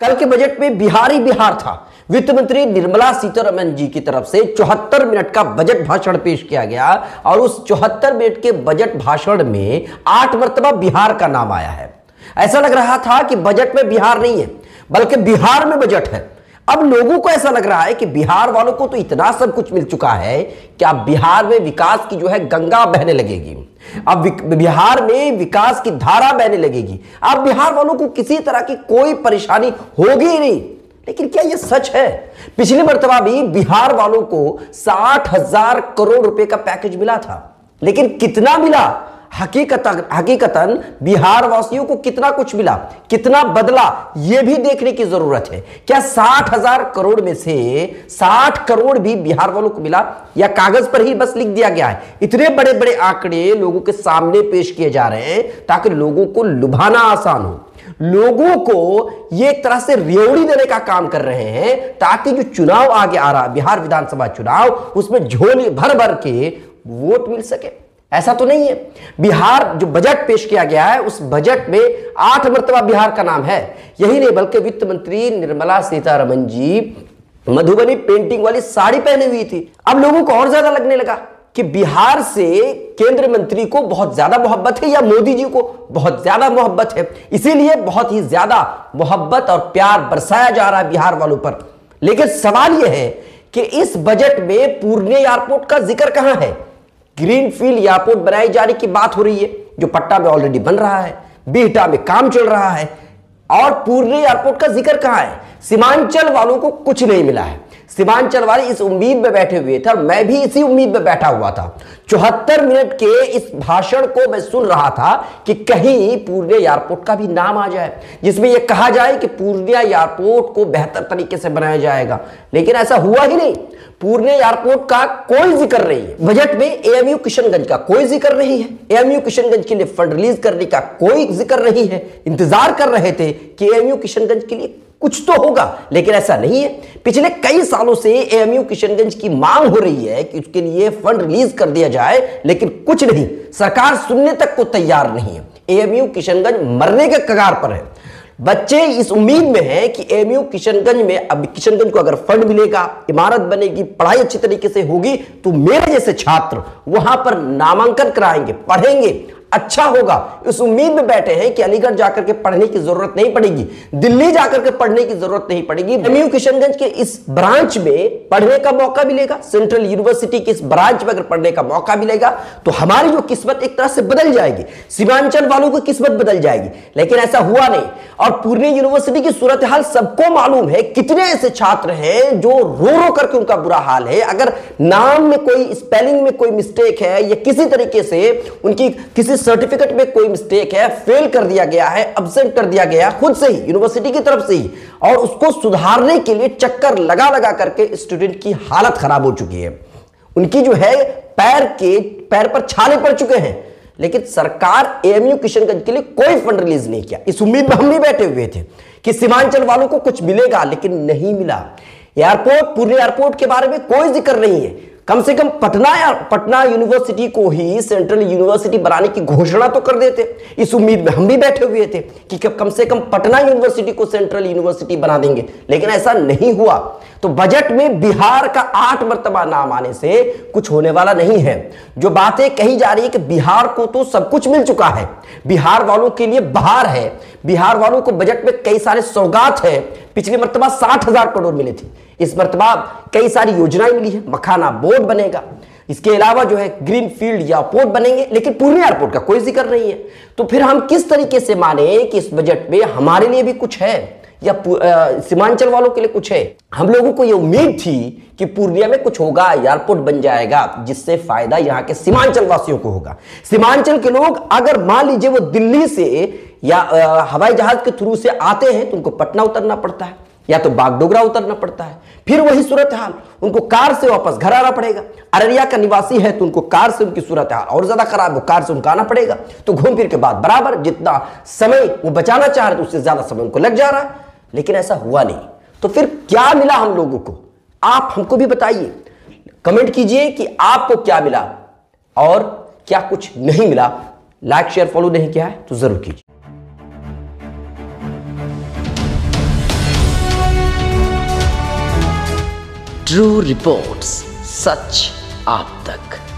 कल के बजट में बिहार ही बिहार था। वित्त मंत्री निर्मला सीतारमण जी की तरफ से 74 मिनट का बजट भाषण पेश किया गया और उस 74 मिनट के बजट भाषण में 8 मरतबा बिहार का नाम आया है। ऐसा लग रहा था कि बजट में बिहार नहीं है बल्कि बिहार में बजट है। अब लोगों को ऐसा लग रहा है कि बिहार वालों को तो इतना सब कुछ मिल चुका है कि अब बिहार में विकास की जो है गंगा बहने लगेगी, अब बिहार में विकास की धारा बहने लगेगी, अब बिहार वालों को किसी तरह की कोई परेशानी होगी ही नहीं। लेकिन क्या यह सच है? पिछली मर्तबा भी बिहार वालों को 60,000 करोड़ रुपए का पैकेज मिला था, लेकिन कितना मिला? हकीकतन बिहार वासियों को कितना कुछ मिला, कितना बदला, यह भी देखने की जरूरत है। क्या 60,000 करोड़ में से 60 करोड़ भी बिहार वालों को मिला या कागज पर ही बस लिख दिया गया है? इतने बड़े बड़े आंकड़े लोगों के सामने पेश किए जा रहे हैं ताकि लोगों को लुभाना आसान हो, लोगों को ये एक तरह से रेवड़ी देने का काम कर रहे हैं ताकि जो चुनाव आगे आ रहा है, बिहार विधानसभा चुनाव, उसमें झोली भर भर के वोट मिल सके। ऐसा तो नहीं है। बिहार जो बजट पेश किया गया है उस बजट में 8 मरतबा बिहार का नाम है। यही नहीं बल्कि वित्त मंत्री निर्मला सीतारमण जी मधुबनी पेंटिंग वाली साड़ी पहनी हुई थी। अब लोगों को और ज्यादा लगने लगा कि बिहार से केंद्र मंत्री को बहुत ज्यादा मोहब्बत है या मोदी जी को बहुत ज्यादा मोहब्बत है, इसीलिए बहुत ही ज्यादा मोहब्बत और प्यार बरसाया जा रहा है बिहार वालों पर। लेकिन सवाल यह है कि इस बजट में पूर्णिया एयरपोर्ट का जिक्र कहां है? ग्रीनफील्ड एयरपोर्ट बनाई जाने की बात हो रही है जो पट्टा में ऑलरेडी बन रहा है, बिहटा में काम चल रहा है, और पूर्णिया एयरपोर्ट का जिक्र कहां है? सीमांचल वालों को कुछ नहीं मिला है। सीमांचल वाले इस उम्मीद में बैठे हुए थे और मैं भी इसी उम्मीद में बैठा हुआ था। 74 मिनट के इस भाषण को मैं सुन रहा था कि कहीं पूर्णिया एयरपोर्ट का भी नाम आ जाए, जिसमें यह कहा जाए कि पूर्णिया एयरपोर्ट को बेहतर तरीके से बनाया जाएगा। लेकिन ऐसा हुआ ही नहीं। पूर्णिया एयरपोर्ट का कोई जिक्र नहीं है। बजट में एएमयू किशनगंज का कोई जिक्र नहीं है। एएमयू किशनगंज के लिए फंड रिलीज करने का कोई जिक्र नहीं है। इंतजार कर रहे थे कि एएमयू किशनगंज के लिए कुछ तो होगा, लेकिन ऐसा नहीं है। पिछले कई सालों से एएमयू किशनगंज की मांग हो रही है कि उसके लिए फंड रिलीज कर दिया जाए, लेकिन कुछ नहीं, सरकार सुनने तक को तैयार नहीं है। एएमयू किशनगंज मरने के कगार पर है। बच्चे इस उम्मीद में हैं कि एएमयू किशनगंज में, अब किशनगंज को अगर फंड मिलेगा, इमारत बनेगी, पढ़ाई अच्छी तरीके से होगी तो मेरे जैसे छात्र वहां पर नामांकन कराएंगे, पढ़ेंगे, अच्छा होगा। इस उम्मीद में बैठे हैं कि अलीगढ़ जाकर के पढ़ने की जरूरत नहीं पड़ेगी, दिल्ली जाकर के पढ़ने की जरूरत नहीं पड़ेगी। एएमयू किशनगंज के इस ब्रांच में पढ़ने का मौका मिलेगा, सेंट्रल यूनिवर्सिटी के इस ब्रांच में अगर पढ़ने का मौका मिलेगा तो हमारी जो किस्मत एक तरह से बदल जाएगी, सीमांचल वालों की किस्मत बदल जाएगी। लेकिन ऐसा हुआ नहीं। और पूर्णिया यूनिवर्सिटी की सूरत हाल सबको मालूम है। कितने ऐसे छात्र हैं जो रो रो करके उनका बुरा हाल है। अगर नाम में कोई, स्पेलिंग में कोई मिस्टेक है या किसी तरीके से उनकी किसी सर्टिफिकेट में कोई मिस्टेक है, फेल कर दिया गया है, एब्सेंट कर दिया गया खुद से ही, यूनिवर्सिटी की तरफ से ही, और उसको सुधारने के लिए चक्कर लगा लगा करके स्टूडेंट की हालत खराब हो चुकी है। उनकी जो है पैर पर छाले पड़ चुके हैं। लेकिन सरकार एएमयू किशनगंज के लिए कोई फंड रिलीज नहीं किया। इस उम्मीद में हम भी बैठे हुए थे कि सीमांचल वालों को कुछ मिलेगा, लेकिन नहीं मिला। एयरपोर्ट, पूर्णिया एयरपोर्ट के बारे में कोई जिक्र नहीं है। कम से कम पटना यूनिवर्सिटी को ही सेंट्रल यूनिवर्सिटी बनाने की घोषणा तो कर देते। इस उम्मीद में हम भी बैठे हुए थे कि कम से कम पटना यूनिवर्सिटी को सेंट्रल यूनिवर्सिटी बना देंगे, लेकिन ऐसा नहीं हुआ। तो बजट में बिहार का 8 मरतबा नाम आने से कुछ होने वाला नहीं है। जो बातें कही जा रही है कि बिहार को तो सब कुछ मिल चुका है, बिहार वालों के लिए बहार है, बिहार वालों को बजट में कई सारे सौगात है। पिछली मरतबा 60,000 करोड़ मिले थे, इस मरतबा कई सारी योजनाएं मिली है। मखाना बोर्ड बनेगा, इसके अलावा जो है ग्रीनफील्ड एयरपोर्ट बनेंगे, लेकिन पूर्णिया एयरपोर्ट का कोई जिक्र नहीं है। तो फिर हम किस तरीके से माने कि इस बजट में हमारे लिए भी कुछ है या सीमांचल वालों के लिए कुछ है? हम लोगों को यह उम्मीद थी कि पूर्णिया में कुछ होगा, एयरपोर्ट बन जाएगा, जिससे फायदा यहां के सीमांचल वासियों को होगा। सीमांचल के लोग अगर मान लीजिए वो दिल्ली से या हवाई जहाज के थ्रू से आते हैं तो उनको पटना उतरना पड़ता है या तो बागडोगरा उतरना पड़ता है, फिर वही सूरत हाल, उनको कार से वापस घर आना पड़ेगा। अररिया का निवासी है तो उनको कार से उनकी सूरत हाल और ज्यादा खराब हो, कार से उनको आना पड़ेगा। तो घूम फिर के बाद बराबर जितना समय वो बचाना चाह रहे थे उससे ज्यादा समय उनको लग जा रहा है। लेकिन ऐसा हुआ नहीं। तो फिर क्या मिला हम लोगों को? आप हमको भी बताइए, कमेंट कीजिए कि आपको क्या मिला और क्या कुछ नहीं मिला। लाइक शेयर फॉलो नहीं किया है तो जरूर कीजिए। ट्रू रिपोर्ट्स, सच आप तक।